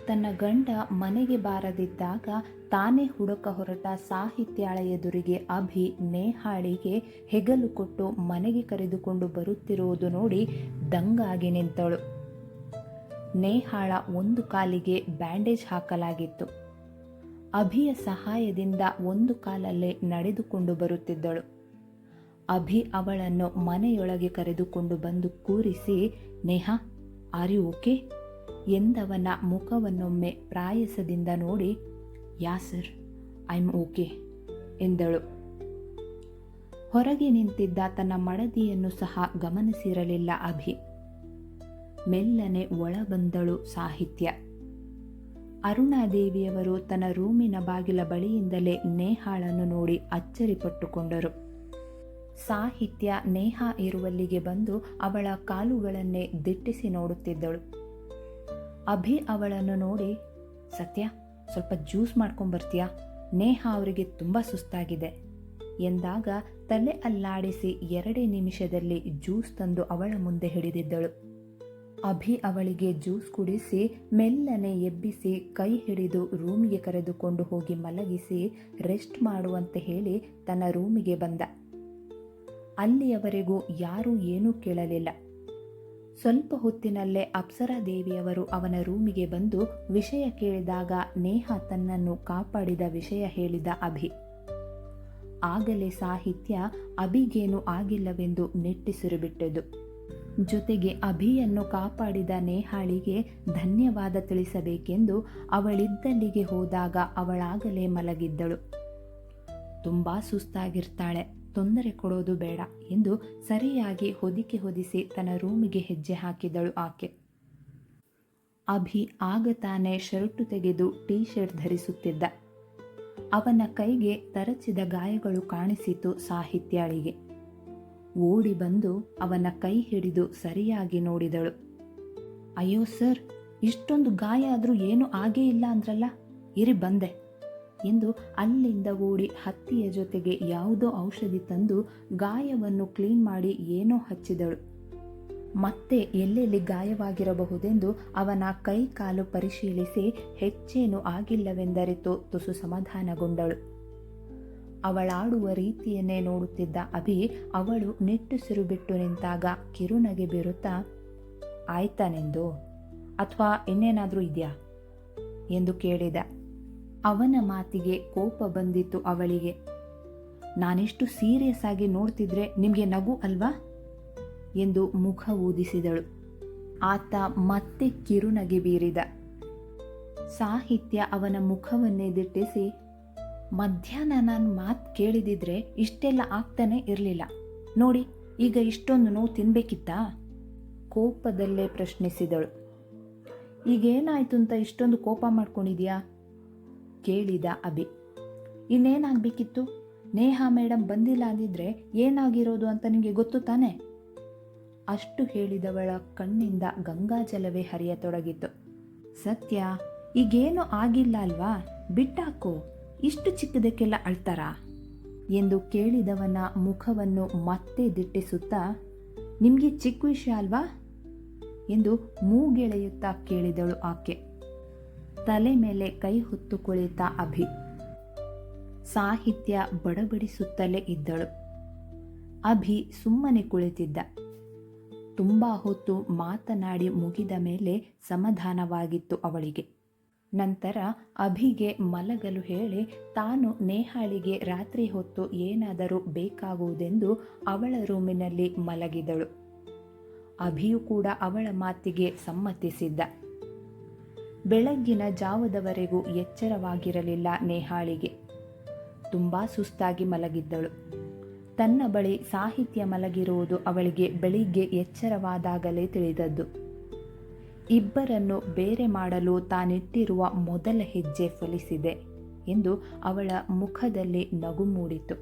ತನ್ನ ಗಂಡ ಮನೆಗೆ ಬಾರದಿದ್ದಾಗ ತಾನೇ ಹುಡುಕ ಹೊರಟ ಸಾಹಿತ್ಯಾಳ ಎದುರಿಗೆ ಅಭಿ ನೇಹಾಳಿಗೆ ಹೆಗಲು ಕೊಟ್ಟು ಮನೆಗೆ ಕರೆದುಕೊಂಡು ಬರುತ್ತಿರುವುದು ನೋಡಿ ದಂಗಾಗಿ ನಿಂತಳು. ನೇಹಾಳ ಒಂದು ಕಾಲಿಗೆ ಬ್ಯಾಂಡೇಜ್ ಹಾಕಲಾಗಿತ್ತು. ಅಭಿಯ ಸಹಾಯದಿಂದ ಒಂದು ಕಾಲಲ್ಲೇ ನಡೆದುಕೊಂಡು ಬರುತ್ತಿದ್ದಳು. ಅಭಿ ಅವಳನ್ನು ಮನೆಯೊಳಗೆ ಕರೆದುಕೊಂಡು ಬಂದು ಕೂರಿಸಿ, ನೇಹಾ, ಆರ್ ಯು ಓಕೆ ಎಂದವನ ಮುಖವನ್ನೊಮ್ಮೆ ಪ್ರಾಯಸದಿಂದ ನೋಡಿ, ಯಾ ಸರ್, ಐ ಆಮ್ ಓಕೆ ಎಂದಳು. ಹೊರಗೆ ನಿಂತಿದ್ದ ತನ್ನ ಮಡದಿಯನ್ನು ಸಹ ಗಮನಿಸಿರಲಿಲ್ಲ ಅಭಿ. ಮೆಲ್ಲನೆ ಒಳ ಬಂದಳು ಸಾಹಿತ್ಯ. ಅರುಣಾದೇವಿಯವರು ತನ್ನ ರೂಮಿನ ಬಾಗಿಲ ಬಳಿಯಿಂದಲೇ ನೇಹಾಳನ್ನು ನೋಡಿ ಅಚ್ಚರಿಪಟ್ಟುಕೊಂಡರು. ಸಾಹಿತ್ಯ ನೇಹಾ ಇರುವಲ್ಲಿಗೆ ಬಂದು ಅವಳ ಕಾಲುಗಳನ್ನೇ ದಿಟ್ಟಿಸಿ ನೋಡುತ್ತಿದ್ದಳು. ಅಭಿ ಅವಳನ್ನು ನೋಡಿ, ಸತ್ಯ, ಸ್ವಲ್ಪ ಜ್ಯೂಸ್ ಮಾಡ್ಕೊಂಬರ್ತೀಯಾ? ನೇಹಾ ಅವರಿಗೆ ತುಂಬ ಸುಸ್ತಾಗಿದೆ ಎಂದಾಗ ತಲೆ ಅಲ್ಲಾಡಿಸಿ 2 ನಿಮಿಷದಲ್ಲಿ ಜ್ಯೂಸ್ ತಂದು ಅವಳ ಮುಂದೆ ಹಿಡಿದಿದ್ದಳು. ಅಭಿ ಅವಳಿಗೆ ಜ್ಯೂಸ್ ಕುಡಿಸಿ ಮೆಲ್ಲನೆ ಎಬ್ಬಿಸಿ ಕೈ ಹಿಡಿದು ರೂಮಿಗೆ ಕರೆದುಕೊಂಡು ಹೋಗಿ ಮಲಗಿಸಿ ರೆಸ್ಟ್ ಮಾಡುವಂತೆ ಹೇಳಿ ತನ್ನ ರೂಮಿಗೆ ಬಂದ. ಅಲ್ಲಿಯವರೆಗೂ ಯಾರೂ ಏನೂ ಕೇಳಲಿಲ್ಲ. ಸ್ವಲ್ಪ ಹೊತ್ತಿನಲ್ಲೇ ಅಪ್ಸರಾದೇವಿಯವರು ಅವನ ರೂಮಿಗೆ ಬಂದು ವಿಷಯ ಕೇಳಿದಾಗ ನೇಹಾ ತನ್ನನ್ನು ಕಾಪಾಡಿದ ವಿಷಯ ಹೇಳಿದ ಅಭಿ. ಆಗಲೇ ಸಾಹಿತ್ಯ ಅಭಿಗೇನು ಆಗಿಲ್ಲವೆಂದು ನಿಟ್ಟುಸಿರು ಬಿಟ್ಟದು. ಜೊತೆಗೆ ಅಭಿಯನ್ನು ಕಾಪಾಡಿದ ನೇಹಾಳಿಗೆ ಧನ್ಯವಾದ ತಿಳಿಸಬೇಕೆಂದು ಅವಳಿದ್ದಲ್ಲಿಗೆ ಹೋದಾಗ ಅವಳಾಗಲೇ ಮಲಗಿದ್ದಳು. ತುಂಬ ಸುಸ್ತಾಗಿರ್ತಾಳೆ, ತೊಂದರೆ ಕೊಡೋದು ಬೇಡ ಎಂದು ಸರಿಯಾಗಿ ಹೊದಿಸಿ ತನ್ನ ರೂಮಿಗೆ ಹೆಜ್ಜೆ ಹಾಕಿದಳು ಆಕೆ. ಅಭಿ ಆಗ ತಾನೇ ಶರ್ಟು ತೆಗೆದು ಟೀ ಶರ್ಟ್ ಧರಿಸುತ್ತಿದ್ದ. ಅವನ ಕೈಗೆ ತರಚಿದ ಗಾಯಗಳು ಕಾಣಿಸಿತು ಸಾಹಿತ್ಯಾಳಿಗೆ. ಓಡಿ ಬಂದು ಅವನ ಕೈ ಹಿಡಿದು ಸರಿಯಾಗಿ ನೋಡಿದಳು. ಅಯ್ಯೋ ಸರ್, ಇಷ್ಟೊಂದು ಗಾಯ ಆದರೂ ಏನೂ ಆಗೇ ಇಲ್ಲ ಅಂದ್ರಲ್ಲ, ಇರಿ ಬಂದೆ ಎಂದು ಅಲ್ಲಿಂದ ಓಡಿ ಹತ್ತಿಯ ಜೊತೆಗೆ ಯಾವುದೋ ಔಷಧಿ ತಂದು ಗಾಯವನ್ನು ಕ್ಲೀನ್ ಮಾಡಿ ಏನೋ ಹಚ್ಚಿದಳು. ಮತ್ತೆ ಎಲ್ಲೆಲ್ಲಿ ಗಾಯವಾಗಿರಬಹುದೆಂದು ಅವನ ಕೈ ಕಾಲು ಪರಿಶೀಲಿಸಿ ಹೆಚ್ಚೇನೂ ಆಗಿಲ್ಲವೆಂದರಿತು ತುಸು ಸಮಾಧಾನಗೊಂಡಳು. ಅವಳಾಡುವ ರೀತಿಯನ್ನೇ ನೋಡುತ್ತಿದ್ದ ಅಭಿ ಅವಳು ನಿಟ್ಟುಸಿರು ಬಿಟ್ಟು ನಿಂತಾಗ ಕಿರುನಗೆ ಬೀರುತ್ತಾ, ಆಯ್ತಾ ನಿಂದು, ಅಥವಾ ಇನ್ನೇನಾದರೂ ಇದೆಯಾ ಎಂದು ಕೇಳಿದ. ಅವನ ಮಾತಿಗೆ ಕೋಪ ಬಂದಿತ್ತು ಅವಳಿಗೆ. ನಾನಿಷ್ಟು ಸೀರಿಯಸ್ ಆಗಿ ನೋಡ್ತಿದ್ರೆ ನಿಮಗೆ ನಗು ಅಲ್ವಾ ಎಂದು ಮುಖ ಊದಿಸಿದಳು. ಆತ ಮತ್ತೆ ಕಿರುನಗೆ ಬೀರಿದ. ಸಾಹಿತ್ಯ ಅವನ ಮುಖವನ್ನೇ ದಿಟ್ಟಿಸಿ, ಮಧ್ಯಾಹ್ನ ನಾನು ಮಾತು ಕೇಳಿದಿದ್ರೆ ಇಷ್ಟೆಲ್ಲ ಆಗ್ತಾನೆ ಇರಲಿಲ್ಲ. ನೋಡಿ, ಈಗ ಇಷ್ಟೊಂದು ನೋವು ತಿನ್ಬೇಕಿತ್ತಾ? ಕೋಪದಲ್ಲೇ ಪ್ರಶ್ನಿಸಿದಳು. ಈಗೇನಾಯ್ತು ಅಂತ ಇಷ್ಟೊಂದು ಕೋಪ ಮಾಡ್ಕೊಂಡಿದ್ಯಾ ಕೇಳಿದ ಅಭಿ. ಇನ್ನೇನಾಗಬೇಕಿತ್ತು? ನೇಹಾ ಮೇಡಮ್ ಬಂದಿಲ್ಲ ಅಂದಿದ್ರೆ ಏನಾಗಿರೋದು ಅಂತ ನಿಮಗೆ ಗೊತ್ತು ತಾನೆ? ಅಷ್ಟು ಹೇಳಿದವಳ ಕಣ್ಣಿಂದ ಗಂಗಾಜಲವೇ ಹರಿಯತೊಡಗಿತು. ಸತ್ಯ, ಈಗೇನು ಆಗಿಲ್ಲ ಅಲ್ವಾ, ಬಿಟ್ಟಾಕೋ, ಇಷ್ಟು ಚಿಕ್ಕದಕ್ಕೆಲ್ಲ ಅಳ್ತಾರಾ ಎಂದು ಕೇಳಿದವನ ಮುಖವನ್ನು ಮತ್ತೆ ದಿಟ್ಟಿಸುತ್ತಾ, ನಿಮಗೆ ಚಿಕ್ಕ ವಿಷಯ ಅಲ್ವಾ ಎಂದು ಮೂಗೆಳೆಯುತ್ತಾ ಕೇಳಿದಳು ಆಕೆ. ತಲೆ ಮೇಲೆ ಕೈ ಹೊತ್ತು ಕುಳಿತ ಅಭಿ. ಸಾಹಿತ್ಯ ಬಡಬಡಿಸುತ್ತಲೇ ಇದ್ದಳು. ಅಭಿ ಸುಮ್ಮನೆ ಕುಳಿತಿದ್ದ. ತುಂಬ ಹೊತ್ತು ಮಾತನಾಡಿ ಮುಗಿದ ಮೇಲೆ ಸಮಾಧಾನವಾಗಿತ್ತು ಅವಳಿಗೆ. ನಂತರ ಅಭಿಗೆ ಮಲಗಲು ಹೇಳಿ ತಾನು ನೇಹಾಳಿಗೆ ರಾತ್ರಿ ಹೊತ್ತು ಏನಾದರೂ ಬೇಕಾಗುವುದೆಂದು ಅವಳ ರೂಮಿನಲ್ಲಿ ಮಲಗಿದಳು. ಅಭಿಯೂ ಕೂಡ ಅವಳ ಮಾತಿಗೆ ಸಮ್ಮತಿಸಿದ್ದ. ಬೆಳಗ್ಗಿನ ಜಾವದವರೆಗೂ ಎಚ್ಚರವಾಗಿರಲಿಲ್ಲ ನೇಹಾಳಿಗೆ. ತುಂಬ ಸುಸ್ತಾಗಿ ಮಲಗಿದ್ದಳು. ತನ್ನ ಬಳಿ ಸಾಹಿತ್ಯ ಮಲಗಿರುವುದು ಅವಳಿಗೆ ಬೆಳಿಗ್ಗೆ ಎಚ್ಚರವಾದಾಗಲೇ ತಿಳಿದದ್ದು. ಇಬ್ಬರನ್ನು ಬೇರೆ ಮಾಡಲು ತಾನಿಟ್ಟಿರುವ ಮೊದಲ ಹೆಜ್ಜೆ ಫಲಿಸಿದೆ ಎಂದು ಅವಳ ಮುಖದಲ್ಲಿ ನಗು ಮೂಡಿತು.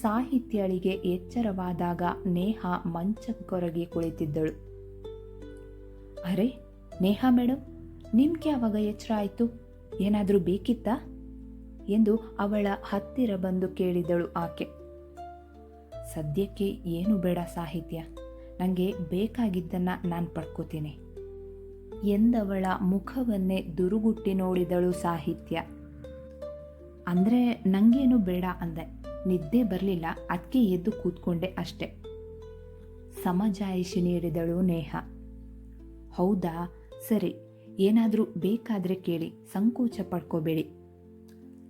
ಸಾಹಿತ್ಯಳಿಗೆ ಎಚ್ಚರವಾದಾಗ ನೇಹಾ ಮಂಚಕ್ಕೊರಗಿ ಕುಳಿತಿದ್ದಳು. ಅರೆ ನೇಹಾ ಮೇಡಮ್, ನಿಮ್ಗೆ ಯಾವಾಗ ಎಚ್ಚರ ಆಯಿತು? ಏನಾದರೂ ಬೇಕಿತ್ತಾ ಎಂದು ಅವಳ ಹತ್ತಿರ ಬಂದು ಕೇಳಿದಳು ಆಕೆ. ಸದ್ಯಕ್ಕೆ ಏನು ಬೇಡ ಸಾಹಿತ್ಯ, ನನಗೆ ಬೇಕಾಗಿದ್ದನ್ನು ನಾನು ಪಡ್ಕೋತೀನಿ. ಎಂದವಳ ಮುಖವನ್ನೇ ದುರುಗುಟ್ಟಿ ನೋಡಿದಳು ಸಾಹಿತ್ಯ. ಅಂದರೆ ನನಗೇನು ಬೇಡ ಅಂದೆ, ನಿದ್ದೆ ಬರಲಿಲ್ಲ, ಅದಕ್ಕೆ ಎದ್ದು ಕೂತ್ಕೊಂಡೆ ಅಷ್ಟೆ. ಸಮಜಾಯಿಷಿ ನೀಡಿದಳು ನೇಹ. ಹೌದಾ, ಸರಿ, ಏನಾದರೂ ಬೇಕಾದರೆ ಕೇಳಿ, ಸಂಕೋಚ ಪಡ್ಕೋಬೇಡಿ.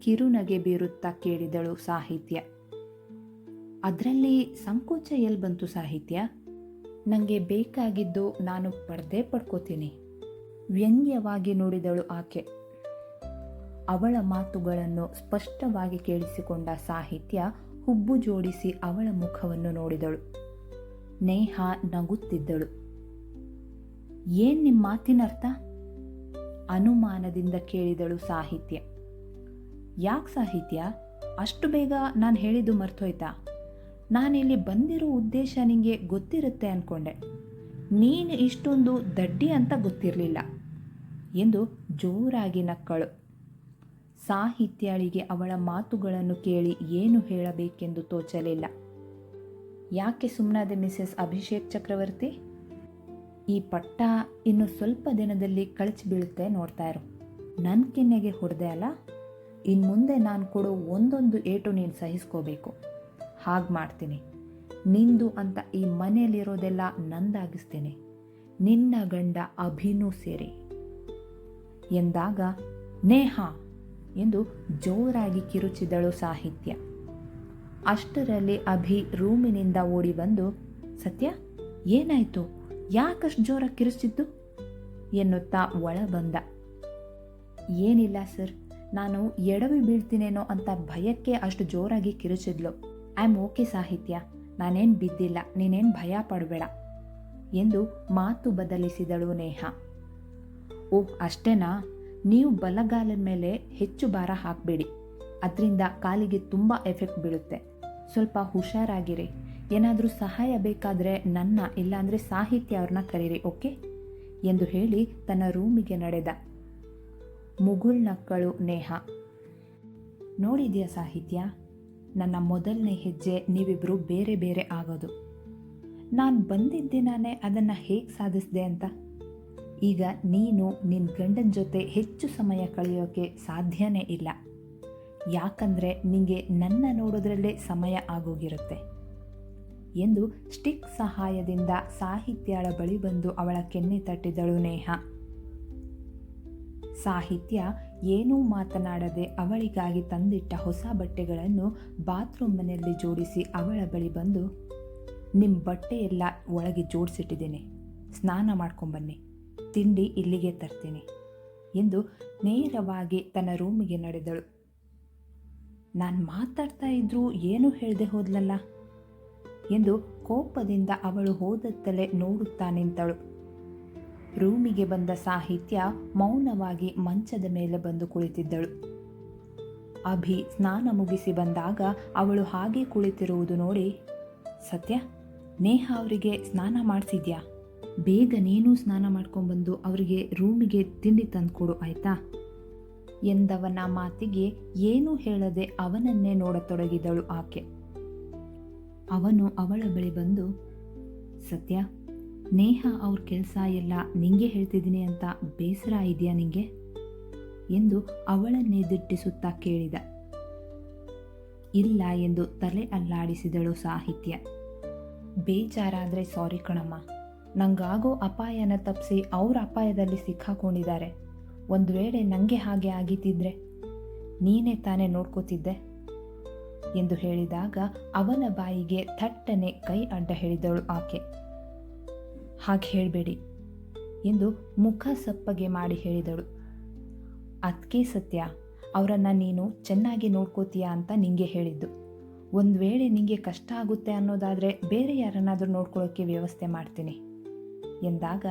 ಕಿರುನಗೆ ಬೀರುತ್ತಾ ಕೇಳಿದಳು ಸಾಹಿತ್ಯ. ಅದರಲ್ಲಿ ಸಂಕೋಚ ಎಲ್ಲಿ ಬಂತು ಸಾಹಿತ್ಯ? ನನಗೆ ಬೇಕಾಗಿದ್ದು ನಾನು ಪಡೆದೇ ಪಡ್ಕೋತೀನಿ. ವ್ಯಂಗ್ಯವಾಗಿ ನೋಡಿದಳು ಆಕೆ. ಅವಳ ಮಾತುಗಳನ್ನು ಸ್ಪಷ್ಟವಾಗಿ ಕೇಳಿಸಿಕೊಂಡ ಸಾಹಿತ್ಯ ಹುಬ್ಬು ಜೋಡಿಸಿ ಅವಳ ಮುಖವನ್ನು ನೋಡಿದಳು. ನೇಹ ನಗುತ್ತಿದ್ದಳು. ಏನ್ ನಿಮ್ಮ ಮಾತಿನ ಅರ್ಥ? ಅನುಮಾನದಿಂದ ಕೇಳಿದಳು ಸಾಹಿತ್ಯ. ಯಾಕೆ ಸಾಹಿತ್ಯ, ಅಷ್ಟು ಬೇಗ ನಾನು ಹೇಳಿದ್ದು ಮರ್ತೋಯ್ತಾ? ನಾನಿಲ್ಲಿ ಬಂದಿರೋ ಉದ್ದೇಶ ನಿಮಗೆ ಗೊತ್ತಿರುತ್ತೆ ಅಂದ್ಕೊಂಡೆ. ನೀನು ಇಷ್ಟೊಂದು ದಡ್ಡಿ ಅಂತ ಗೊತ್ತಿರಲಿಲ್ಲ ಎಂದು ಜೋರಾಗಿ ನಕ್ಕಳು. ಸಾಹಿತ್ಯಳಿಗೆ ಅವಳ ಮಾತುಗಳನ್ನು ಕೇಳಿ ಏನು ಹೇಳಬೇಕೆಂದು ತೋಚಲಿಲ್ಲ. ಯಾಕೆ ಸುಮ್ಮನಾದೆ ಮಿಸೆಸ್ ಅಭಿಷೇಕ್ ಚಕ್ರವರ್ತಿ? ಈ ಪಟ್ಟ ಇನ್ನು ಸ್ವಲ್ಪ ದಿನದಲ್ಲಿ ಕಳಚಿ ಬೀಳುತ್ತೆ, ನೋಡ್ತಾ ಇರು. ನನ್ನ ಕೆನ್ನೆಗೆ ಹೊಡೆದೆ ಅಲ್ಲ, ಇನ್ನು ಮುಂದೆ ನಾನು ಕೊಡೋ ಒಂದೊಂದು ಏಟು ನೀನು ಸಹಿಸ್ಕೋಬೇಕು. ಹಾಗೆ ಮಾಡ್ತೀನಿ. ನಿಂದು ಅಂತ ಈ ಮನೆಯಲ್ಲಿರೋದೆಲ್ಲ ನಂದಾಗಿಸ್ತೀನಿ, ನಿನ್ನ ಗಂಡ ಅಭಿನೂ ಸೇರಿ ಎಂದಾಗ ನೇಹ ಎಂದು ಜೋರಾಗಿ ಕಿರುಚಿದಳು ಸಾಹಿತ್ಯ. ಅಷ್ಟರಲ್ಲಿ ಅಭಿ ರೂಮಿನಿಂದ ಓಡಿ ಬಂದು, ಸತ್ಯ ಏನಾಯಿತು, ಯಾಕಷ್ಟು ಜೋರಾಗಿ ಕಿರುಚಿದ್ದು ಎನ್ನುತ್ತಾ ಒಳ ಬಂದ. ಏನಿಲ್ಲ ಸರ್, ನಾನು ಎಡವಿ ಬೀಳ್ತೀನೇನೋ ಅಂತ ಭಯಕ್ಕೆ ಅಷ್ಟು ಜೋರಾಗಿ ಕಿರುಚಿದ್ಲು. ಐ ಆಮ್ ಓಕೆ ಸಾಹಿತ್ಯ, ನಾನೇನು ಬಿದ್ದಿಲ್ಲ, ನೀನೇನು ಭಯ ಪಡಬೇಡ ಎಂದು ಮಾತು ಬದಲಿಸಿದಳು ನೇಹ. ಓಹ್ ಅಷ್ಟೇನಾ? ನೀವು ಬಲಗಾಲದ ಮೇಲೆ ಹೆಚ್ಚು ಭಾರ ಹಾಕಬೇಡಿ, ಅದರಿಂದ ಕಾಲಿಗೆ ತುಂಬ ಎಫೆಕ್ಟ್ ಬೀಳುತ್ತೆ. ಸ್ವಲ್ಪ ಹುಷಾರಾಗಿರಿ. ಏನಾದರೂ ಸಹಾಯ ಬೇಕಾದರೆ ನನ್ನ, ಇಲ್ಲಾಂದರೆ ಸಾಹಿತ್ಯ ಅವ್ರನ್ನ ಕರೀರಿ, ಓಕೆ ಎಂದು ಹೇಳಿ ತನ್ನ ರೂಮಿಗೆ ನಡೆದ. ಮುಗುಳ್ನಕ್ಕಳು ನೇಹ. ನೋಡಿದ್ಯಾ ಸಾಹಿತ್ಯ, ನನ್ನ ಮೊದಲನೇ ಹೆಜ್ಜೆ ನೀವಿಬ್ಬರು ಬೇರೆ ಬೇರೆ ಆಗೋದು. ನಾನು ಬಂದಿದ್ದೇನೆ ಅದನ್ನು ಹೇಗೆ ಸಾಧಿಸಿದೆ ಅಂತ. ಈಗ ನೀನು ನಿನ್ನ ಗಂಡನ ಜೊತೆ ಹೆಚ್ಚು ಸಮಯ ಕಳೆಯೋಕ್ಕೆ ಸಾಧ್ಯನೇ ಇಲ್ಲ, ಯಾಕಂದರೆ ನಿನಗೆ ನನ್ನ ನೋಡೋದ್ರಲ್ಲೇ ಸಮಯ ಆಗೋಗಿರುತ್ತೆ ಎಂದು ಸ್ಟಿಕ್ ಸಹಾಯದಿಂದ ಸಾಹಿತ್ಯಳ ಬಳಿ ಬಂದು ಅವಳ ಕೆನ್ನೆ ತಟ್ಟಿದಳು ನೇಹ. ಸಾಹಿತ್ಯ ಏನೂ ಮಾತನಾಡದೆ ಅವಳಿಗಾಗಿ ತಂದಿಟ್ಟ ಹೊಸ ಬಟ್ಟೆಗಳನ್ನು ಬಾತ್ರೂಮ್ ಮನೆಯಲ್ಲಿ ಜೋಡಿಸಿ ಅವಳ ಬಳಿ ಬಂದು, ನಿಮ್ಮ ಬಟ್ಟೆ ಎಲ್ಲ ಒಳಗೆ ಜೋಡಿಸಿಟ್ಟಿದ್ದೀನಿ, ಸ್ನಾನ ಮಾಡ್ಕೊಂಬನ್ನಿ, ತಿಂಡಿ ಇಲ್ಲಿಗೆ ತರ್ತೀನಿ ಎಂದು ನೇರವಾಗಿ ತನ್ನ ರೂಮಿಗೆ ನಡೆದಳು. ನಾನು ಮಾತಾಡ್ತಾ ಇದ್ರೂ ಏನೂ ಹೇಳದೆ ಹೋದ್ಲಲ್ಲ ಎಂದು ಕೋಪದಿಂದ ಅವಳು ಹೋದತ್ತಲೇ ನೋಡುತ್ತಾ ನಿಂತಳು. ರೂಮಿಗೆ ಬಂದ ಸಾಹಿತ್ಯ ಮೌನವಾಗಿ ಮಂಚದ ಮೇಲೆ ಬಂದು ಕುಳಿತಿದ್ದಳು. ಅಭಿ ಸ್ನಾನ ಮುಗಿಸಿ ಬಂದಾಗ ಅವಳು ಹಾಗೆ ಕುಳಿತಿರುವುದು ನೋಡಿ, ಸತ್ಯ, ನೇಹ ಅವರಿಗೆ ಸ್ನಾನ ಮಾಡಿಸಿದ್ಯಾ? ಬೇಗ ನೀನು ಸ್ನಾನ ಮಾಡ್ಕೊಂಡ್ಬಂದು ಅವರಿಗೆ ರೂಮಿಗೆ ತಿಂಡಿ ತಂದುಕೊಡು ಆಯ್ತಾ ಎಂದವನ ಮಾತಿಗೆ ಏನೂ ಹೇಳದೆ ಅವನನ್ನೇ ನೋಡತೊಡಗಿದಳು ಆಕೆ. ಅವನು ಅವಳ ಬಳಿ ಬಂದು, ಸತ್ಯ, ನೇಹ ಅವ್ರ ಕೆಲಸ ಎಲ್ಲ ನಿಂಗೆ ಹೇಳ್ತಿದ್ದೀನಿ ಅಂತ ಬೇಸರ ಇದೆಯಾ ನಿಂಗೆ ಎಂದು ಅವಳನ್ನೇ ದಿಟ್ಟಿಸುತ್ತಾ ಕೇಳಿದ. ಇಲ್ಲ ಎಂದು ತಲೆ ಅಲ್ಲಾಡಿಸಿದಳು ಸಾಹಿತ್ಯ. ಬೇಜಾರಾದರೆ ಸಾರಿ ಕಣಮ್ಮ, ನಂಗಾಗೋ ಅಪಾಯನ ತಪ್ಪಿಸಿ ಅವ್ರ ಅಪಾಯದಲ್ಲಿ ಸಿಕ್ಕಾಕೊಂಡಿದ್ದಾರೆ. ಒಂದು ವೇಳೆ ನನಗೆ ಹಾಗೆ ಆಗಿದ್ದಿದ್ರೆ ನೀನೇ ತಾನೇ ನೋಡ್ಕೋತಿದ್ದೆ ಎಂದು ಹೇಳಿದಾಗ ಅವನ ಬಾಯಿಗೆ ಥಟ್ಟನೆ ಕೈ ಅಡ್ಡ ಹೇಳಿದಳು ಆಕೆ. ಹಾಗೆ ಹೇಳಬೇಡಿ ಎಂದು ಮುಖ ಸಪ್ಪಗೆ ಮಾಡಿ ಹೇಳಿದಳು. ಅದಕ್ಕೆ ಸತ್ಯ, ಅವರನ್ನು ನೀನು ಚೆನ್ನಾಗಿ ನೋಡ್ಕೋತೀಯಾ ಅಂತ ನಿಂಗೆ ಹೇಳಿದ್ದು. ಒಂದು ವೇಳೆ ನಿಂಗೆ ಕಷ್ಟ ಆಗುತ್ತೆ ಅನ್ನೋದಾದರೆ ಬೇರೆ ಯಾರನ್ನಾದರೂ ನೋಡ್ಕೊಳ್ಳೋಕ್ಕೆ ವ್ಯವಸ್ಥೆ ಮಾಡ್ತೀನಿ ಎಂದಾಗ,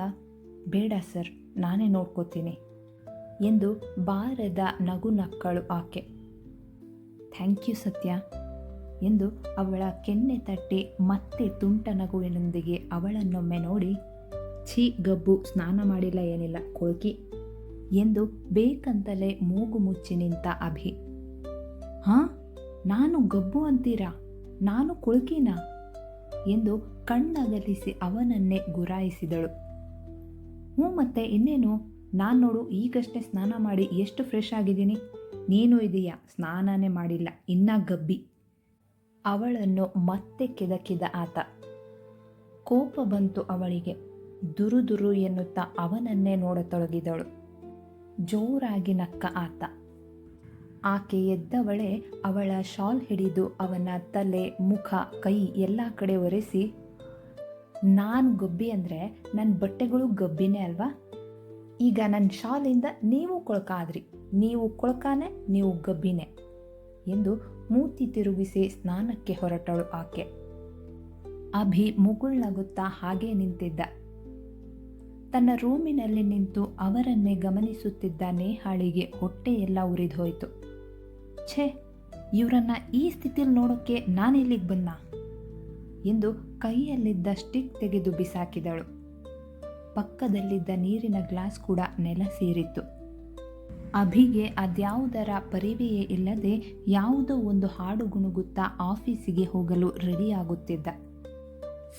ಬೇಡ ಸರ್, ನಾನೇ ನೋಡ್ಕೋತೀನಿ ಎಂದು ಬಾರದ ನಗು ನಕ್ಕಳು ಆಕೆ. ಥ್ಯಾಂಕ್ ಯು ಸತ್ಯ ಎಂದು ಅವಳ ಕೆನ್ನೆ ತಟ್ಟಿ ಮತ್ತೆ ತುಂಟ ನಗುವಿನೊಂದಿಗೆ ಅವಳನ್ನೊಮ್ಮೆ ನೋಡಿ, ಛೀ ಗಬ್ಬು, ಸ್ನಾನ ಮಾಡಿಲ್ಲ ಏನಿಲ್ಲ, ಕೊಳ್ಕಿ ಎಂದು ಬೇಕಂತಲೇ ಮೂಗು ಮುಚ್ಚಿ ನಿಂತ ಅಭಿ. ಹಾಂ, ನಾನು ಗಬ್ಬು ಅಂತೀರಾ? ನಾನು ಕೊಳ್ಕಿನಾ ಎಂದು ಕಣ್ಣಗಲಿಸಿ ಅವನನ್ನೇ ಗುರಾಯಿಸಿದಳು. ಹ್ಞೂ ಮತ್ತೆ ಇನ್ನೇನು, ನಾನು ನೋಡು ಈಗಷ್ಟೇ ಸ್ನಾನ ಮಾಡಿ ಎಷ್ಟು ಫ್ರೆಶ್ ಆಗಿದ್ದೀನಿ. ನೀನು ಇದೆಯಾ ಸ್ನಾನನೇ ಮಾಡಿಲ್ಲ, ಇನ್ನ ಗಬ್ಬಿ. ಅವಳನ್ನು ಮತ್ತೆ ಕೆದಕಿದ ಆತ. ಕೋಪ ಬಂತು ಅವಳಿಗೆ. ದುರು ದುರು ಎನ್ನುತ್ತಾ ಅವನನ್ನೇ ನೋಡತೊಡಗಿದಳು. ಜೋರಾಗಿ ನಕ್ಕ ಆತ. ಆಕೆ ಎದ್ದವಳೆ ಅವಳ ಶಾಲ್ ಹಿಡಿದು ಅವನ ತಲೆ, ಮುಖ, ಕೈ ಎಲ್ಲ ಕಡೆ ಒರೆಸಿ, ನಾನು ಗಬ್ಬಿ ಅಂದರೆ ನನ್ನ ಬಟ್ಟೆಗಳು ಗಬ್ಬಿನೇ ಅಲ್ವಾ? ಈಗ ನನ್ನ ಶಾಲಿಂದ ನೀವು ಕೊಳಕಾದ್ರಿ, ನೀವು ಕೊಳಕಾನೆ, ನೀವು ಗಬ್ಬಿನೇ ಎಂದು ಮೂತಿ ತಿರುಗಿಸಿ ಸ್ನಾನಕ್ಕೆ ಹೊರಟಳು ಆಕೆ. ಅಭಿ ಮುಗುಳ್ನಗುತ್ತಾ ಹಾಗೇ ನಿಂತಿದ್ದ. ತನ್ನ ರೂಮಿನಲ್ಲಿ ನಿಂತು ಅವರನ್ನೇ ಗಮನಿಸುತ್ತಿದ್ದ ನೇಹಾಳಿಗೆ ಹೊಟ್ಟೆಯೆಲ್ಲ ಉರಿದೋಯ್ತು. ಛೇ, ಇವರನ್ನ ಈ ಸ್ಥಿತಿಯಲ್ಲಿ ನೋಡೋಕ್ಕೆ ನಾನಿಲ್ಲಿಗೆ ಬಂದ ಎಂದು ಕೈಯಲ್ಲಿದ್ದ ಸ್ಟಿಕ್ ತೆಗೆದು ಬಿಸಾಕಿದಳು. ಪಕ್ಕದಲ್ಲಿದ್ದ ನೀರಿನ ಗ್ಲಾಸ್ ಕೂಡ ನೆಲ ಸೇರಿತ್ತು. ಅಭಿಗೆ ಅದ್ಯಾವುದರ ಪರಿವೆಯೇ ಇಲ್ಲದೆ ಯಾವುದೋ ಒಂದು ಹಾಡು ಗುಣಗುತ್ತಾ ಆಫೀಸಿಗೆ ಹೋಗಲು ರೆಡಿಯಾಗುತ್ತಿದ್ದ.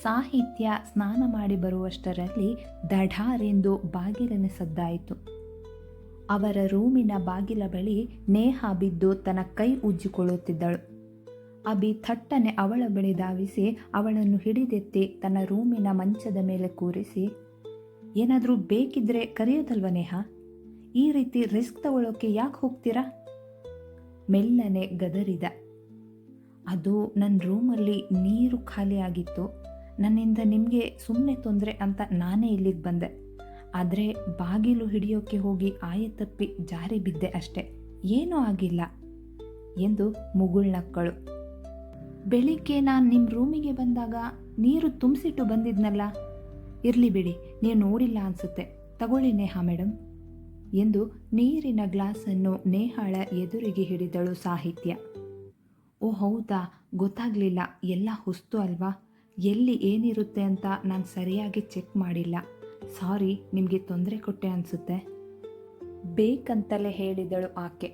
ಸಾಹಿತ್ಯ ಸ್ನಾನ ಮಾಡಿ ಬರುವಷ್ಟರಲ್ಲಿ ದಢಾರೆಂದು ಬಾಗಿಲಿನ ಸದ್ದಾಯಿತು. ಅವರ ರೂಮಿನ ಬಾಗಿಲ ಬಳಿ ನೇಹಾ ಬಿದ್ದು ತನ್ನ ಕೈ ಉಜ್ಜಿಕೊಳ್ಳುತ್ತಿದ್ದಳು. ಅಭಿ ಥಟ್ಟನೆ ಅವಳ ಬಳಿ ಧಾವಿಸಿ ಅವಳನ್ನು ಹಿಡಿದೆತ್ತಿ ತನ್ನ ರೂಮಿನ ಮಂಚದ ಮೇಲೆ ಕೂರಿಸಿ, ಏನಾದರೂ ಬೇಕಿದ್ರೆ ಕರೆಯೋದಲ್ವ ನೇಹಾ, ಈ ರೀತಿ ರಿಸ್ಕ್ ತಗೊಳ್ಳೋಕೆ ಯಾಕೆ ಹೋಗ್ತೀರಾ? ಮೆಲ್ಲನೆ ಗದರಿದ. ಅದು ನನ್ನ ರೂಮಲ್ಲಿ ನೀರು ಖಾಲಿ ಆಗಿತ್ತು, ನನ್ನಿಂದ ನಿಮಗೆ ಸುಮ್ಮನೆ ತೊಂದರೆ ಅಂತ ನಾನೇ ಇಲ್ಲಿಗೆ ಬಂದೆ. ಆದರೆ ಬಾಗಿಲು ಹಿಡಿಯೋಕ್ಕೆ ಹೋಗಿ ಆಯತಪ್ಪಿ ಜಾರಿ ಬಿದ್ದೆ ಅಷ್ಟೆ, ಏನೂ ಆಗಿಲ್ಲ ಎಂದು ಮುಗುಳ್ನಕ್ಕಳು. ಬೆಳಿಗ್ಗೆ ನಾನು ನಿಮ್ಮ ರೂಮಿಗೆ ಬಂದಾಗ ನೀರು ತುಂಬಿಸಿಟ್ಟು ಬಂದಿದ್ನಲ್ಲ, ಇರಲಿ ಬಿಡಿ, ನೀವು ನೋಡಿಲ್ಲ ಅನಿಸುತ್ತೆ, ತಗೊಳ್ಳಿ ನೇಹಾ ಮೇಡಮ್ ಎಂದು ನೀರಿನ ಗ್ಲಾಸನ್ನು ನೇಹಾಳ ಎದುರಿಗೆ ಹಿಡಿದಳು ಸಾಹಿತ್ಯ. ಓ ಹೌದಾ, ಗೊತ್ತಾಗಲಿಲ್ಲ, ಎಲ್ಲ ಹೊಸ್ತು ಅಲ್ವಾ, ಎಲ್ಲಿ ಏನಿರುತ್ತೆ ಅಂತ ನಾನು ಸರಿಯಾಗಿ ಚೆಕ್ ಮಾಡಿಲ್ಲ, ಸಾರಿ, ನಿಮಗೆ ತೊಂದರೆ ಕೊಟ್ಟೆ ಅನಿಸುತ್ತೆ ಬೇಕಂತಲೇ ಹೇಳಿದಳು ಆಕೆ.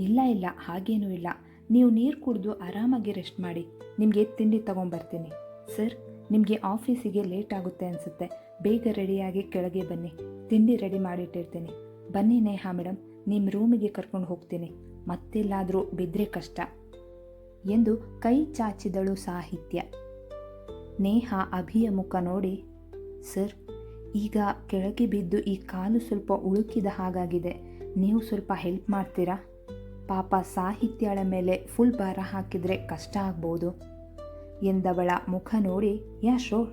ಇಲ್ಲ ಇಲ್ಲ, ಹಾಗೇನೂ ಇಲ್ಲ, ನೀವು ನೀರು ಕುಡಿದು ಆರಾಮಾಗಿ ರೆಸ್ಟ್ ಮಾಡಿ, ನಿಮಗೆ ತಿಂಡಿ ತಗೊಂಬರ್ತೀನಿ. ಸರ್, ನಿಮಗೆ ಆಫೀಸಿಗೆ ಲೇಟ್ ಆಗುತ್ತೆ ಅನಿಸುತ್ತೆ, ಬೇಗ ರೆಡಿಯಾಗಿ ಕೆಳಗೆ ಬನ್ನಿ, ತಿಂಡಿ ರೆಡಿ ಮಾಡಿಟ್ಟಿರ್ತೀನಿ. ಬನ್ನಿ ನೇಹಾ ಮೇಡಮ್, ನಿಮ್ಮ ರೂಮಿಗೆ ಕರ್ಕೊಂಡು ಹೋಗ್ತೀನಿ, ಮತ್ತೆಲ್ಲಾದರೂ ಬಿದ್ದರೆ ಕಷ್ಟ ಎಂದು ಕೈ ಚಾಚಿದಳು ಸಾಹಿತ್ಯ. ನೇಹಾ ಅಭಿಯ ಮುಖ ನೋಡಿ, ಸರ್, ಈಗ ಕೆಳಗೆ ಬಿದ್ದು ಈ ಕಾಲು ಸ್ವಲ್ಪ ಉಳುಕಿದ ಹಾಗಾಗಿದೆ, ನೀವು ಸ್ವಲ್ಪ ಹೆಲ್ಪ್ ಮಾಡ್ತೀರಾ? ಪಾಪ ಸಾಹಿತ್ಯಳ ಮೇಲೆ ಫುಲ್ ಭಾರ ಹಾಕಿದರೆ ಕಷ್ಟ ಆಗ್ಬೋದು ಎಂದವಳ ಮುಖ ನೋಡಿ, ಯಾ ಶೋರ್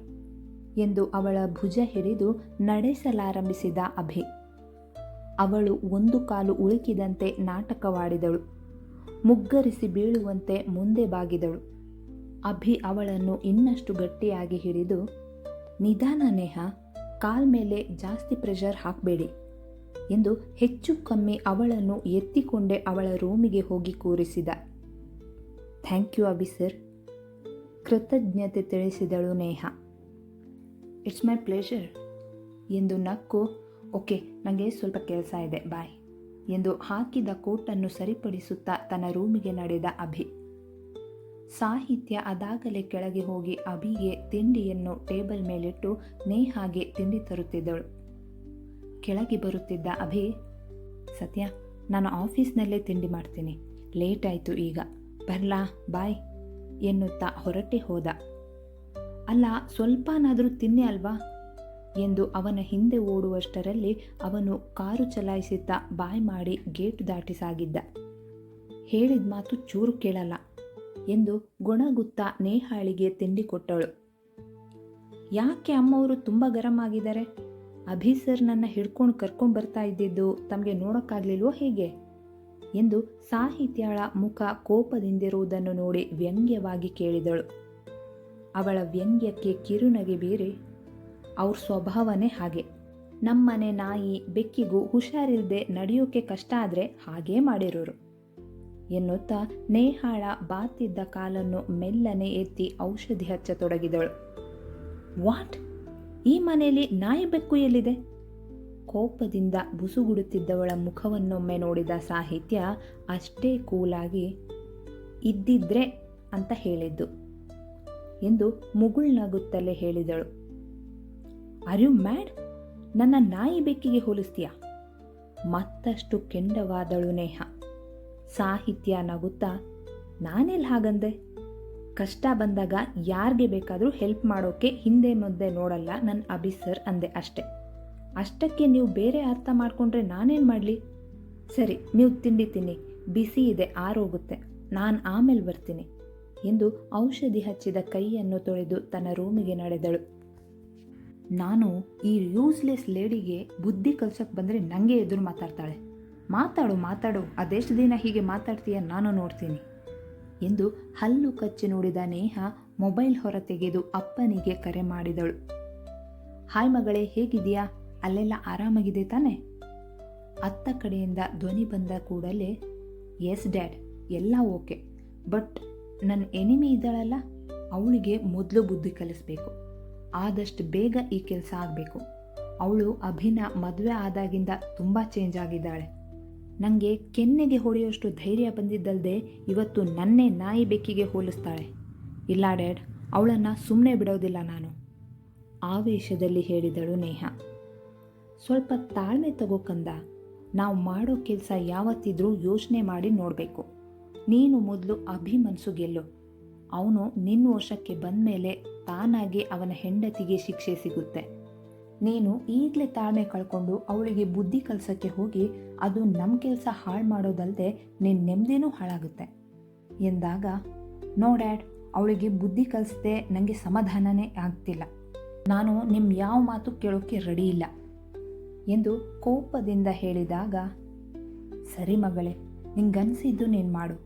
ಎಂದು ಅವಳ ಭುಜ ಹಿಡಿದು ನಡೆಸಲಾರಂಭಿಸಿದ ಅಭಿ. ಅವಳು ಒಂದು ಕಾಲು ಉಳುಕಿದಂತೆ ನಾಟಕವಾಡಿದಳು. ಮುಗ್ಗರಿಸಿ ಬೀಳುವಂತೆ ಮುಂದೆ ಬಾಗಿದಳು. ಅಭಿ ಅವಳನ್ನು ಇನ್ನಷ್ಟು ಗಟ್ಟಿಯಾಗಿ ಹಿಡಿದು, ನಿಧಾನ ನೇಹಾ, ಕಾಲ್ ಮೇಲೆ ಜಾಸ್ತಿ ಪ್ರೆಷರ್ ಹಾಕಬೇಡಿ ಎಂದು ಹೆಚ್ಚು ಕಮ್ಮಿ ಅವಳನ್ನು ಎತ್ತಿಕೊಂಡೇ ಅವಳ ರೂಮಿಗೆ ಹೋಗಿ ಕೂರಿಸಿದ. ಥ್ಯಾಂಕ್ ಯು ಅಭಿ ಸರ್, ಕೃತಜ್ಞತೆ ತಿಳಿಸಿದಳು ನೇಹಾ. ಇಟ್ಸ್ ಮೈ ಪ್ಲೇಜರ್ ಎಂದು ನಕ್ಕು, ಓಕೆ, ನನಗೆ ಸ್ವಲ್ಪ ಕೆಲಸ ಇದೆ, ಬಾಯ್ ಎಂದು ಹಾಕಿದ ಕೋಟನ್ನು ಸರಿಪಡಿಸುತ್ತಾ ತನ್ನ ರೂಮಿಗೆ ನಡೆದ ಅಭಿ. ಸಾಹಿತ್ಯ ಅದಾಗಲೇ ಕೆಳಗೆ ಹೋಗಿ ಅಭಿಗೆ ತಿಂಡಿಯನ್ನು ಟೇಬಲ್ ಮೇಲಿಟ್ಟು ನೇಹಾಗೆ ತಿಂಡಿ ತರುತ್ತಿದ್ದಳು. ಕೆಳಗೆ ಬರುತ್ತಿದ್ದ ಅಭಿ, ಸತ್ಯ, ನಾನು ಆಫೀಸ್ನಲ್ಲೇ ತಿಂಡಿ ಮಾಡ್ತೀನಿ, ಲೇಟ್ ಆಯಿತು, ಈಗ ಬರ್ಲಾ, ಬಾಯ್ ಎನ್ನುತ್ತಾ ಹೊರಟೆ ಹೋದ. ಅಲ್ಲ, ಸ್ವಲ್ಪನಾದರೂ ತಿನ್ನಿ ಅಲ್ವಾ ಎಂದು ಅವನ ಹಿಂದೆ ಓಡುವಷ್ಟರಲ್ಲಿ ಅವನು ಕಾರು ಚಲಾಯಿಸುತ್ತಾ ಬಾಯ್ ಮಾಡಿ ಗೇಟ್ ದಾಟಿ ಸಾಗಿದ್ದ. ಹೇಳಿದ ಮಾತು ಚೂರು ಕೇಳಲ್ಲ ಎಂದು ಗೊಣಗುತ್ತಾ ನೇಹಾಳಿಗೆ ತಿಂಡಿ ಕೊಟ್ಟಳು. ಯಾಕೆ ಅಮ್ಮವರು ತುಂಬ ಗರಂ ಆಗಿದ್ದಾರೆ? ಅಭಿ ಸರ್ ನನ್ನ ಹಿಡ್ಕೊಂಡು ಕರ್ಕೊಂಡು ಬರ್ತಾ ಇದ್ದಿದ್ದು ತಮಗೆ ನೋಡೋಕ್ಕಾಗಲಿಲ್ವೋ ಹೇಗೆ ಎಂದು ಸಾಹಿತ್ಯಳ ಮುಖ ಕೋಪದಿಂದಿರುವುದನ್ನು ನೋಡಿ ವ್ಯಂಗ್ಯವಾಗಿ ಕೇಳಿದಳು. ಅವಳ ವ್ಯಂಗ್ಯಕ್ಕೆ ಕಿರುನಗೆ ಬೀರಿ, ಅವ್ರ ಸ್ವಭಾವನೇ ಹಾಗೆ, ನಮ್ಮನೆ ನಾಯಿ ಬೆಕ್ಕಿಗೂ ಹುಷಾರಿಲ್ಲದೆ ನಡೆಯೋಕೆ ಕಷ್ಟ ಆದರೆ ಹಾಗೇ ಮಾಡಿರೋರು ಎನ್ನುತ್ತಾ ನೇಹಾಳ ಬಾತಿದ್ದ ಕಾಲನ್ನು ಮೆಲ್ಲನೆ ಎತ್ತಿ ಔಷಧಿ ಹಚ್ಚತೊಡಗಿದಳು. ವಾಟ್? ಈ ಮನೆಯಲ್ಲಿ ನಾಯಿ ಬೆಕ್ಕು ಎಲ್ಲಿದೆ? ಕೋಪದಿಂದ ಬುಸುಗುಡುತ್ತಿದ್ದವಳ ಮುಖವನ್ನೊಮ್ಮೆ ನೋಡಿದ ಸಾಹಿತ್ಯ ಅಷ್ಟೇ ಕೂಲಾಗಿ, ಇದ್ದಿದ್ರೆ ಅಂತ ಹೇಳಿದ್ದು ಎಂದು ಮುಗುಳ್ನಗುತ್ತಲೇ ಹೇಳಿದಳು. Are you mad? ನನ್ನ ನಾಯಿ ಬೆಕ್ಕಿಗೆ ಹೋಲಿಸ್ತೀಯಾ? ಮತ್ತಷ್ಟು ಕೆಂಡವಾದಳು ನೇಹ. ಸಾಹಿತ್ಯ ನಗುತ್ತಾ, ನಾನೆಲ್ಲಿ ಹಾಗಂದೆ? ಕಷ್ಟ ಬಂದಾಗ ಯಾರಿಗೆ ಬೇಕಾದರೂ ಹೆಲ್ಪ್ ಮಾಡೋಕ್ಕೆ ಹಿಂದೆ ಮುಂದೆ ನೋಡಲ್ಲ ನನ್ನ ಅಭಿ ಸರ್ ಅಂದೆ ಅಷ್ಟೆ. ಅಷ್ಟಕ್ಕೆ ನೀವು ಬೇರೆ ಅರ್ಥ ಮಾಡಿಕೊಂಡ್ರೆ ನಾನೇನು ಮಾಡಲಿ? ಸರಿ, ನೀವು ತಿಂಡಿ ತಿನ್ನಿ, ಬಿಸಿ ಇದೆ, ಆರೋಗುತ್ತೆ, ನಾನು ಆಮೇಲೆ ಬರ್ತೀನಿ ಎಂದು ಔಷಧಿ ಹಚ್ಚಿದ ಕೈಯನ್ನು ತೊಳೆದು ತನ್ನ ರೂಮಿಗೆ ನಡೆದಳು. ನಾನು ಈ ಯೂಸ್ಲೆಸ್ ಲೇಡಿಗೆ ಬುದ್ಧಿ ಕಲ್ಸಕ್ಕೆ ಬಂದರೆ ನನಗೆ ಎದುರು ಮಾತಾಡ್ತಾಳೆ. ಮಾತಾಡು, ಅದೆಷ್ಟು ದಿನ ಹೀಗೆ ಮಾತಾಡ್ತೀಯ ನಾನು ನೋಡ್ತೀನಿ ಎಂದು ಹಲ್ಲು ಕಚ್ಚಿ ನೋಡಿದ ನೇಹ ಮೊಬೈಲ್ ಹೊರ ತೆಗೆದು ಅಪ್ಪನಿಗೆ ಕರೆ ಮಾಡಿದಳು. ಹಾಯ್ ಮಗಳೇ, ಹೇಗಿದೆಯಾ? ಅಲ್ಲೆಲ್ಲ ಆರಾಮಾಗಿದೆ ತಾನೆ? ಅತ್ತ ಕಡೆಯಿಂದ ಧ್ವನಿ ಬಂದ ಕೂಡಲೇ, ಎಸ್ ಡ್ಯಾಡ್, ಎಲ್ಲ ಓಕೆ, ಬಟ್ ನನ್ನ ಎನಿಮಿ ಇದ್ದಾಳಲ್ಲ, ಅವಳಿಗೆ ಮೊದಲು ಬುದ್ಧಿ ಕಲಿಸ್ಬೇಕು. ಆದಷ್ಟು ಬೇಗ ಈ ಕೆಲಸ ಆಗಬೇಕು. ಅವಳು ಅಭಿನ ಮದುವೆ ಆದಾಗಿಂದ ತುಂಬ ಚೇಂಜ್ ಆಗಿದ್ದಾಳೆ. ನನಗೆ ಕೆನ್ನೆಗೆ ಹೊಡೆಯೋಷ್ಟು ಧೈರ್ಯ ಬಂದಿದ್ದಲ್ಲದೆ ಇವತ್ತು ನನ್ನೇ ನಾಯಿ ಬೆಕ್ಕಿಗೆ ಹೋಲಿಸ್ತಾಳೆ. ಇಲ್ಲ ಡ್ಯಾಡ್, ಅವಳನ್ನು ಸುಮ್ಮನೆ ಬಿಡೋದಿಲ್ಲ ನಾನು, ಆವೇಶದಲ್ಲಿ ಹೇಳಿದಳು ನೇಹ. ಸ್ವಲ್ಪ ತಾಳ್ಮೆ ತಗೋಕಂದ, ನಾವು ಮಾಡೋ ಕೆಲಸ ಯಾವತ್ತಿದ್ರೂ ಯೋಚನೆ ಮಾಡಿ ನೋಡಬೇಕು. ನೀನು ಮೊದಲು ಅಭಿ ಮನಸ್ಸು ಗೆಲ್ಲು. ಅವನು ನಿನ್ನ ವಶಕ್ಕೆ ಬಂದ ಮೇಲೆ ತಾನಾಗಿ ಅವನ ಹೆಂಡತಿಗೆ ಶಿಕ್ಷೆ ಸಿಗುತ್ತೆ. ನೀನು ಈಗಲೇ ತಾಳ್ಮೆ ಕಳ್ಕೊಂಡು ಅವಳಿಗೆ ಬುದ್ಧಿ ಕಲಿಸೋಕ್ಕೆ ಹೋಗಿ ಅದು ನಮ್ಮ ಕೆಲಸ ಹಾಳು ಮಾಡೋದಲ್ಲದೆ ನಿನ್ನ ನೆಮ್ಮದಿನೂ ಹಾಳಾಗುತ್ತೆ ಎಂದಾಗ, ನೋ ಡ್ಯಾಡ್, ಅವಳಿಗೆ ಬುದ್ಧಿ ಕಲಿಸದೆ ನನಗೆ ಸಮಾಧಾನನೇ ಆಗ್ತಿಲ್ಲ. ನಾನು ನಿಮ್ಮ ಯಾವ ಮಾತು ಕೇಳೋಕ್ಕೆ ರೆಡಿ ಇಲ್ಲ ಎಂದು ಕೋಪದಿಂದ ಹೇಳಿದಾಗ, ಸರಿ ಮಗಳೇ, ನಿಂಗನ್ಸಿದ್ದು ನೀನು ಮಾಡು,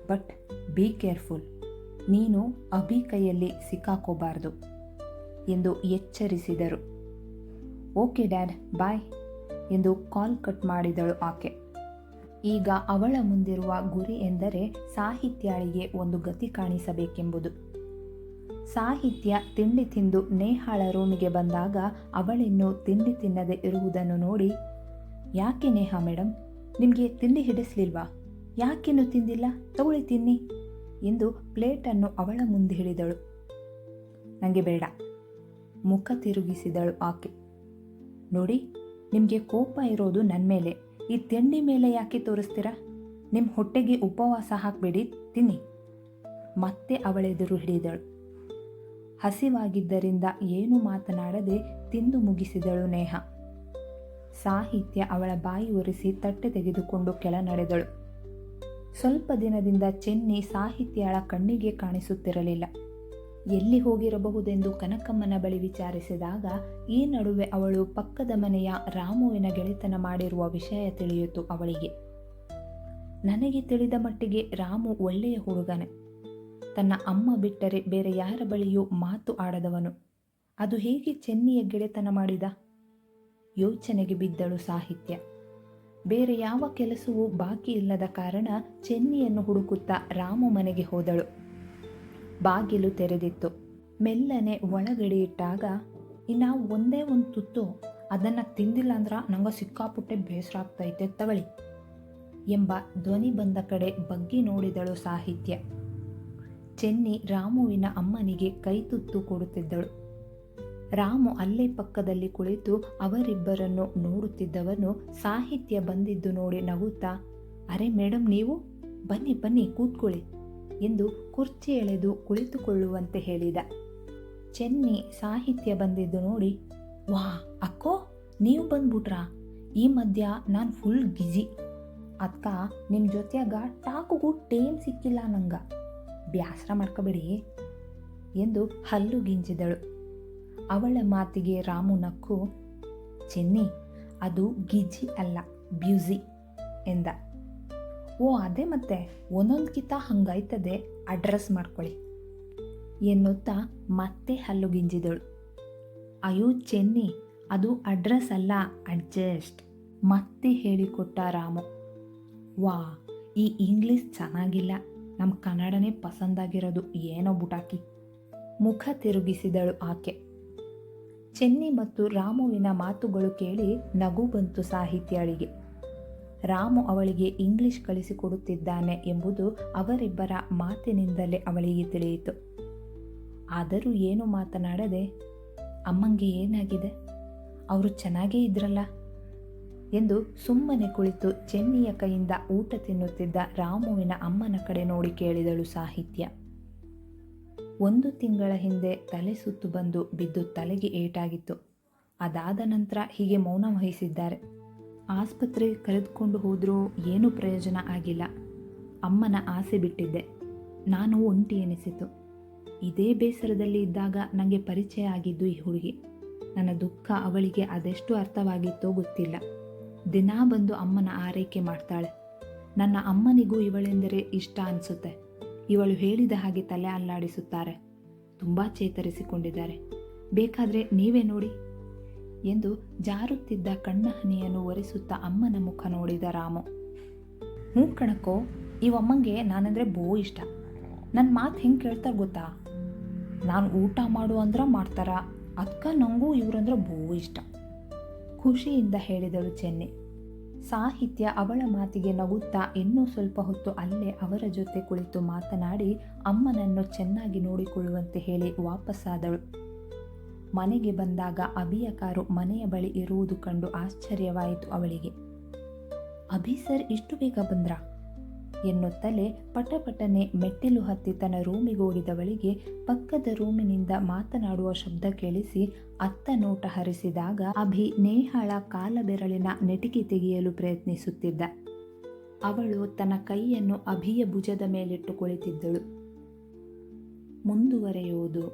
ಬಟ್ ಬಿ ಕೇರ್ಫುಲ್, ನೀನು ಅಭಿ ಕೈಯಲ್ಲಿ ಸಿಕ್ಕಾಕೋಬಾರ್ದು ಎಂದು ಎಚ್ಚರಿಸಿದರು. ಓಕೆ ಡ್ಯಾಡ್, ಬಾಯ್ ಎಂದು ಕಾಲ್ ಕಟ್ ಮಾಡಿದಳು ಆಕೆ. ಈಗ ಅವಳ ಮುಂದಿರುವ ಗುರಿ ಎಂದರೆ ಸಾಹಿತ್ಯಾಳಿಗೆ ಒಂದು ಗತಿ ಕಾಣಿಸಬೇಕೆಂಬುದು. ಸಾಹಿತ್ಯ ತಿಂಡಿ ತಿಂದು ನೇಹಾಳ ರೂಮಿಗೆ ಬಂದಾಗ ಅವಳಿನ್ನೂ ತಿಂಡಿ ತಿನ್ನದೆ ಇರುವುದನ್ನು ನೋಡಿ, ಯಾಕೆ ನೇಹ ಮೇಡಮ್, ನಿಮಗೆ ತಿಂಡಿ ಹಿಡಿಸ್ಲಿಲ್ವಾ? ಯಾಕೆನ್ನೂ ತಿಂದಿಲ್ಲ? ತಗೊಳ್ಳಿ ತಿನ್ನಿ ಎಂದು ಪ್ಲೇಟನ್ನು ಅವಳ ಮುಂದೆ ಹಿಡಿದಳು. ನನಗೆ ಬೇಡ, ಮುಖ ತಿರುಗಿಸಿದಳು ಆಕೆ. ನೋಡಿ, ನಿಮಗೆ ಕೋಪ ಇರೋದು ನನ್ನ ಮೇಲೆ, ಈ ತಿಂಡಿ ಮೇಲೆ ಯಾಕೆ ತೋರಿಸ್ತೀರಾ? ನಿಮ್ಮ ಹೊಟ್ಟೆಗೆ ಉಪವಾಸ ಹಾಕಬೇಡಿ, ತಿನ್ನಿ. ಮತ್ತೆ ಅವಳೆದುರು ಹಿಡಿದಳು. ಹಸಿವಾಗಿದ್ದರಿಂದ ಏನೂ ಮಾತನಾಡದೆ ತಿಂದು ಮುಗಿಸಿದಳು ನೇಹ. ಸಾಹಿತ್ಯ ಅವಳ ಬಾಯಿ ಒರೆಸಿ ತಟ್ಟೆ ತೆಗೆದುಕೊಂಡು ಕೆಳ ನಡೆದಳು. ಸ್ವಲ್ಪ ದಿನದಿಂದ ಚೆನ್ನಿ ಸಾಹಿತ್ಯಳ ಕಣ್ಣಿಗೆ ಕಾಣಿಸುತ್ತಿರಲಿಲ್ಲ. ಎಲ್ಲಿ ಹೋಗಿರಬಹುದೆಂದು ಕನಕಮ್ಮನ ಬಳಿ ವಿಚಾರಿಸಿದಾಗ ಈ ನಡುವೆ ಅವಳು ಪಕ್ಕದ ಮನೆಯ ರಾಮುವಿನ ಗೆಳೆತನ ಮಾಡಿರುವ ವಿಷಯ ತಿಳಿಯಿತು ಅವಳಿಗೆ. ನನಗೆ ತಿಳಿದ ಮಟ್ಟಿಗೆ ರಾಮು ಒಳ್ಳೆಯ ಹುಡುಗನೇ. ತನ್ನ ಅಮ್ಮ ಬಿಟ್ಟರೆ ಬೇರೆ ಯಾರ ಬಳಿಯೂ ಮಾತು ಆಡದವನು. ಅದು ಹೇಗೆ ಚೆನ್ನಿಯ ಗೆಳೆತನ ಮಾಡಿದ? ಯೋಚನೆಗೆ ಬಿದ್ದಳು ಸಾಹಿತ್ಯ. ಬೇರೆ ಯಾವ ಕೆಲಸವೂ ಬಾಕಿ ಇಲ್ಲದ ಕಾರಣ ಚೆನ್ನಿಯನ್ನು ಹುಡುಕುತ್ತಾ ರಾಮು ಮನೆಗೆ ಹೋದಳು. ಬಾಗಿಲು ತೆರೆದಿತ್ತು. ಮೆಲ್ಲನೆ ಒಳಗಡೆ ಇಟ್ಟಾಗ, ಇನ್ನು ಒಂದೇ ಒಂದು ತುತ್ತು, ಅದನ್ನು ತಿಂದಿಲ್ಲ ಅಂದ್ರೆ ನಂಗೆ ಸಿಕ್ಕಾಪುಟ್ಟೆ ಬೇಸರ ಆಗ್ತೈತೆ, ತಗೊಳ್ಳಿ ಎಂಬ ಧ್ವನಿ ಬಂದ ಕಡೆ ಬಗ್ಗಿ ನೋಡಿದಳು ಸಾಹಿತ್ಯ. ಚೆನ್ನಿ ರಾಮುವಿನ ಅಮ್ಮನಿಗೆ ಕೈತುತ್ತು ಕೊಡುತ್ತಿದ್ದಳು. ರಾಮು ಅಲ್ಲೇ ಪಕ್ಕದಲ್ಲಿ ಕುಳಿತು ಅವರಿಬ್ಬರನ್ನು ನೋಡುತ್ತಿದ್ದವನು ಸಾಹಿತ್ಯ ಬಂದಿದ್ದು ನೋಡಿ ನಗುತ್ತಾ, ಅರೆ ಮೇಡಮ್, ನೀವು ಬನ್ನಿ ಬನ್ನಿ ಕೂತ್ಕೊಳ್ಳಿ ಎಂದು ಕುರ್ಚಿ ಎಳೆದು ಕುಳಿತುಕೊಳ್ಳುವಂತೆ ಹೇಳಿದ. ಚೆನ್ನಿ ಸಾಹಿತ್ಯ ಬಂದಿದ್ದು ನೋಡಿ, ವಾ ಅಕ್ಕೋ, ನೀವು ಬಂದ್ಬಿಟ್ರಾ? ಈ ಮಧ್ಯ ನಾನು ಫುಲ್ ಗಿಜಿ ಅಕ್ಕ, ನಿಮ್ಮ ಜೊತೆಯಾಗ ಟಾಕುಗೂ ಟೇಮ್ ಸಿಕ್ಕಿಲ್ಲ ನಂಗೆ, ಬ್ಯಾಸರ ಮಾಡ್ಕೋಬೇಡಿ ಎಂದು ಹಲ್ಲು ಗಿಂಜಿದಳು. ಅವಳ ಮಾತಿಗೆ ರಾಮು ನಕ್ಕು, ಚೆನ್ನಿ, ಅದು ಗಿಜಿ ಅಲ್ಲ, ಬ್ಯೂಸಿ ಎಂದ. ಓ ಅದೇ ಮತ್ತೆ, ಒಂದೊಂದ್ಕಿತ ಹಂಗಾಯ್ತದೆ, ಅಡ್ರೆಸ್ ಮಾಡ್ಕೊಳ್ಳಿ ಎನ್ನುತ್ತಾ ಮತ್ತೆ ಹಲ್ಲು ಗಿಂಜಿದಳು. ಅಯ್ಯೋ ಚೆನ್ನಿ, ಅದು ಅಡ್ರೆಸ್ ಅಲ್ಲ, ಅಡ್ಜಸ್ಟ್ ಮತ್ತೆ ಹೇಳಿಕೊಟ್ಟ ರಾಮು. ವಾ, ಈ ಇಂಗ್ಲೀಷ್ ಚೆನ್ನಾಗಿಲ್ಲ, ನಮ್ಮ ಕನ್ನಡನೇ ಪಸಂದಾಗಿರೋದು, ಏನೋ ಬುಟಾಕಿ ಮುಖ ತಿರುಗಿಸಿದಳು ಆಕೆ. ಚೆನ್ನಿ ಮತ್ತು ರಾಮುವಿನ ಮಾತುಗಳು ಕೇಳಿ ನಗು ಬಂತು ಸಾಹಿತ್ಯಳಿಗೆ. ರಾಮು ಅವಳಿಗೆ ಇಂಗ್ಲಿಷ್ ಕಲಿಸಿಕೊಡುತ್ತಿದ್ದಾನೆ ಎಂಬುದು ಅವರಿಬ್ಬರ ಮಾತಿನಿಂದಲೇ ಅವಳಿಗೆ ತಿಳಿಯಿತು. ಆದರೂ ಏನು ಮಾತನಾಡದೆ, ಅಮ್ಮಂಗೆ ಏನಾಗಿದೆ? ಅವರು ಚೆನ್ನಾಗೇ ಇದ್ರಲ್ಲ ಎಂದು ಸುಮ್ಮನೆ ಕುಳಿತು ಚೆನ್ನಿಯ ಕೈಯಿಂದ ಊಟ ತಿನ್ನುತ್ತಿದ್ದ ರಾಮುವಿನ ಅಮ್ಮನ ಕಡೆ ನೋಡಿ ಕೇಳಿದಳು ಸಾಹಿತ್ಯ. 1 ತಿಂಗಳ ಹಿಂದೆ ತಲೆ ಸುತ್ತು ಬಂದು ಬಿದ್ದು ತಲೆಗೆ ಏಟಾಗಿತ್ತು. ಅದಾದ ನಂತರ ಹೀಗೆ ಮೌನ ವಹಿಸಿದ್ದಾರೆ. ಆಸ್ಪತ್ರೆಗೆ ಕರೆದುಕೊಂಡು ಹೋದರೂ ಏನೂ ಪ್ರಯೋಜನ ಆಗಿಲ್ಲ. ಅಮ್ಮನ ಆಸೆ ಬಿಟ್ಟಿದ್ದೆ. ನಾನು ಒಂಟಿ ಎನಿಸಿತು. ಇದೇ ಬೇಸರದಲ್ಲಿ ಇದ್ದಾಗ ನನಗೆ ಪರಿಚಯ ಆಗಿದ್ದು ಈ ಹುಡುಗಿ. ನನ್ನ ದುಃಖ ಅವಳಿಗೆ ಅದೆಷ್ಟು ಅರ್ಥವಾಗಿತ್ತೋ ಗೊತ್ತಿಲ್ಲ. ದಿನಾ ಬಂದು ಅಮ್ಮನ ಆರೈಕೆ ಮಾಡ್ತಾಳೆ. ನನ್ನ ಅಮ್ಮನಿಗೂ ಇವಳೆಂದರೆ ಇಷ್ಟ ಅನಿಸುತ್ತೆ. ಇವಳು ಹೇಳಿದ ಹಾಗೆ ತಲೆ ಅಲ್ಲಾಡಿಸುತ್ತಾರೆ. ತುಂಬ ಚೇತರಿಸಿಕೊಂಡಿದ್ದಾರೆ. ಬೇಕಾದರೆ ನೀವೇ ನೋಡಿ ಎಂದು ಜಾರುತ್ತಿದ್ದ ಕಣ್ಣ ಹನಿಯನ್ನು ಒರೆಸುತ್ತಾ ಅಮ್ಮನ ಮುಖ ನೋಡಿದ ರಾಮು. ಹ್ಞೂ ಕಣಕ್ಕೋ, ಇವಮ್ಮಂಗೆ ನಾನಂದರೆ ಇಷ್ಟ. ನನ್ನ ಮಾತು ಹೆಂಗೆ ಕೇಳ್ತಾರೆ ಗೊತ್ತಾ? ನಾನು ಊಟ ಮಾಡು ಅಂದ್ರೆ ಮಾಡ್ತಾರ. ಅದಕ್ಕೆ ನನಗೂ ಇವರಂದ್ರೆ ಇಷ್ಟ ಖುಷಿಯಿಂದ ಹೇಳಿದಳು ಚೆನ್ನಿ. ಸಾಹಿತ್ಯ ಅವಳ ಮಾತಿಗೆ ನಗುತ್ತಾ ಇನ್ನೂ ಸ್ವಲ್ಪ ಹೊತ್ತು ಅಲ್ಲೇ ಅವರ ಜೊತೆ ಕುಳಿತು ಮಾತನಾಡಿ ಅಮ್ಮನನ್ನು ಚೆನ್ನಾಗಿ ನೋಡಿಕೊಳ್ಳುವಂತೆ ಹೇಳಿ ವಾಪಸ್ಸಾದಳು. ಮನೆಗೆ ಬಂದಾಗ ಅಭಿಯ ಕಾರು ಮನೆಯ ಬಳಿ ಇರುವುದು ಕಂಡು ಆಶ್ಚರ್ಯವಾಯಿತು ಅವಳಿಗೆ. ಅಭಿ ಸರ್ ಇಷ್ಟು ಬೇಗ ಬಂದ್ರಾ ಎನ್ನುತ್ತಲೇ ಪಟಪಟನೆ ಮೆಟ್ಟಿಲು ಹತ್ತಿ ತನ್ನ ರೂಮಿಗೋಡಿದವಳಿಗೆ ಪಕ್ಕದ ರೂಮಿನಿಂದ ಮಾತನಾಡುವ ಶಬ್ದ ಕೇಳಿಸಿ ಅತ್ತ ನೋಟ ಹರಿಸಿದಾಗ ಅಭಿ ನೇಹಾಳ ಕಾಲ ಬೆರಳಿನ ನೆಟಿಕೆ ತೆಗೆಯಲು ಪ್ರಯತ್ನಿಸುತ್ತಿದ್ದ. ಅವಳು ತನ್ನ ಕೈಯನ್ನು ಅಭಿಯ ಭುಜದ ಮೇಲಿಟ್ಟು ಕುಳಿತಿದ್ದಳು. ಮುಂದುವರೆಯುವುದು.